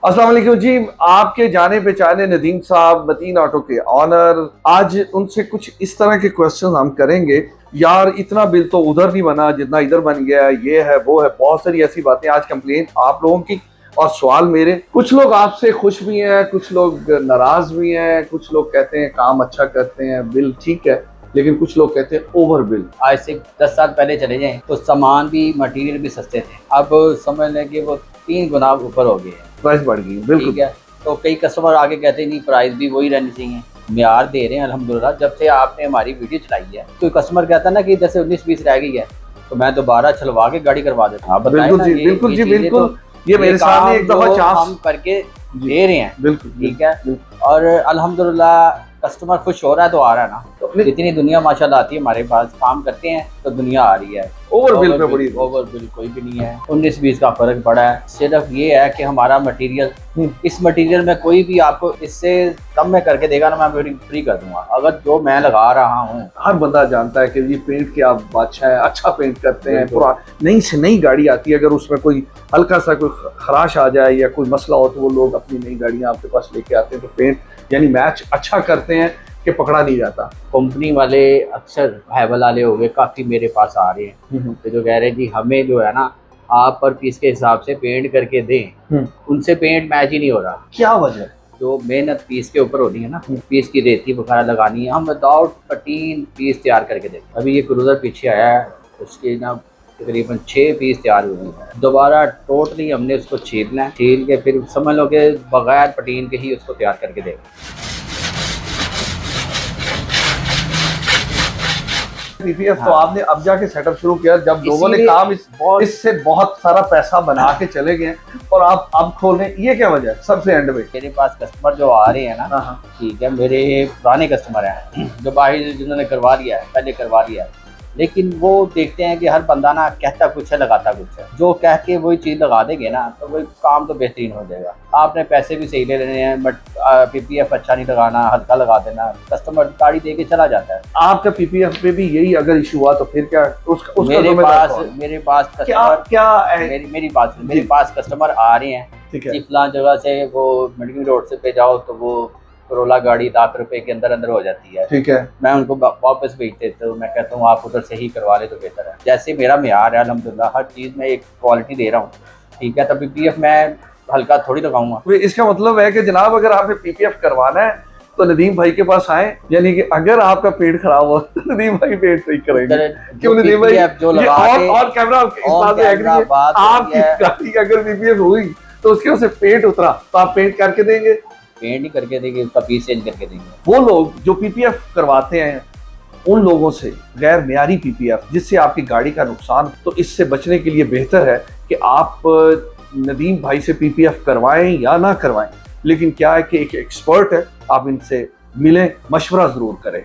अस्सलाम वालेकुम जी। आपके जाने पहचाने नदीम साहब मतीन ऑटो के ऑनर, आज उनसे कुछ इस तरह के क्वेश्चन हम करेंगे। यार इतना बिल तो उधर नहीं बना जितना इधर बन गया, ये है वो है, बहुत सारी ऐसी बातें। आज कंप्लेंट आप लोगों की और सवाल मेरे। कुछ लोग आपसे खुश भी हैं, कुछ लोग नाराज भी हैं, कुछ लोग कहते हैं काम अच्छा करते हैं, बिल ठीक है, लेकिन कुछ लोग कहते हैं ओवर बिल। आज से 10 साल पहले चले जाएं तो सामान भी मटेरियल भी सस्ते थे, अब समझ लें कि वो 3 गुना ऊपर हो गए हैं, प्राइस बढ़ गई बिल्कुल। ठीक है। तो कई कस्टमर आगे कहते हैं नहीं प्राइस भी वही रहनी चाहिए, म्यार दे रहे हैं अल्हम्दुलिल्लाह। जब से आपने हमारी वीडियो चलाई है कोई कस्टमर कहता है ना कि जैसे 19-20 रह गई है तो मैं दोबारा छलवा के गाड़ी करवा देता हूँ। आप बताएं बिल्कुल ना, जी, बिल्कुल जी, बिल्कुल। तो ये मेरे सामने एक दफा चांस हम करके दे रहे हैं, बिल्कुल ठीक है। और अल्हम्दुलिल्लाह कस्टमर खुश हो रहा है तो आ रहा है ना। तो जितनी दुनिया माशाल्लाह आती है हमारे पास, काम करते हैं तो दुनिया आ रही है। ओवर बिल पे बड़ी ओवर बिल कोई भी नहीं है, 19-20 का फर्क पड़ा है। सिर्फ ये है कि हमारा मटेरियल, इस मटेरियल में कोई भी आपको इससे कम में करके देगा ना, मैं फ्री कर दूंगा। अगर जो मैं लगा रहा हूँ, हर बंदा जानता है कि ये पेंट के आप बादशाह हैं, अच्छा पेंट करते हैं। पूरा नई से नई गाड़ी आती है, अगर उसमें कोई हल्का सा कोई खराश आ जाए या कोई मसला हो तो वो लोग अपनी नई गाड़ियां आपके पास लेके आते हैं। तो पेंट यानी मैच अच्छा करते हैं कि पकड़ा नहीं जाता। कंपनी वाले अक्सर हैवल वाले हो गए काफ़ी मेरे पास आ रहे हैं तो जो कह रहे हैं जी हमें जो है ना आप पर पीस के हिसाब से पेंट करके दें, उनसे पेंट मैच ही नहीं हो रहा। क्या वजह? जो मेहनत पीस के ऊपर होनी है ना, पीस की रेती वगैरह लगानी है, हम विदाउट कटीन पीस तैयार करके दें। अभी ये क्रूजर पीछे आया है, उसके ना तकरीबन 6 पीस तैयार हुए हैं। दोबारा टोटली हमने उसको छीलना है, छील के फिर समझ लो कि बगैर पटीन के ही उसको तैयार करके देंगे। पीपीएफ तो आपने अब जाके सेटअप शुरू किया, जब लोगों ने काम इससे बहुत सारा पैसा बना के चले गए और आप अब खोलें, ये क्या वजह है? सबसे एंड में मेरे पास कस्टमर जो आ रहे हैं ना, ठीक है, मेरे पुराने कस्टमर हैं जो बाहर जिन्होंने करवा लिया है, पहले करवा लिया है, लेकिन वो देखते हैं कि हर बंदा ना कहता कुछ है लगाता कुछ है। जो कह के वही चीज़ लगा देंगे ना तो वही काम तो बेहतरीन हो जाएगा। आपने पैसे भी सही ले लेने हैं बट पीपीएफ अच्छा नहीं लगाना, हल्का लगा देना, कस्टमर गाड़ी दे के चला जाता है। आपका पीपीएफ पे भी यही अगर इशू हुआ तो फिर क्या उसका मेरे पास कस्टमर मेरे पास कस्टमर आ रहे हैं, फलां जगह से वो मेडिकल रोड से पे जाओ तो वो करोला गाड़ी ₹1,00,000 के अंदर अंदर हो जाती है, ठीक है। मैं उनको वापस भेज देता हूँ, मैं कहता हूँ आप उधर से ही करवा ले तो बेहतर है। जैसे मेरा म्यार है अल्हम्दुलिल्लाह, हर चीज़ में एक क्वालिटी दे रहा हूँ, ठीक है। तो पीपीएफ मैं हल्का थोड़ी लगाऊंगा। इसका मतलब है कि जनाब अगर आपने पीपीएफ करवाना है तो नदीम भाई के पास आए, यानी कि अगर आपका पेट खराब हो तो नदीम भाई पेट सही करेंगे। क्यों नदीम भाई? जो लगा और कैमरा आपकी गाड़ी अगर पीपीएफ हुई तो उसके उसे पेट उतरा तो आप पेंट करके देंगे? पेंट ही करके देंगे, उसका पीस चेंज करके देंगे। वो लोग जो पीपीएफ करवाते हैं उन लोगों से गैर मियारी पीपीएफ जिससे आपकी गाड़ी का नुकसान, तो इससे बचने के लिए बेहतर है कि आप नदीम भाई से पीपीएफ करवाएं या ना करवाएं, लेकिन क्या है कि एक एक्सपर्ट है, आप इनसे मिलें, मशवरा जरूर करें।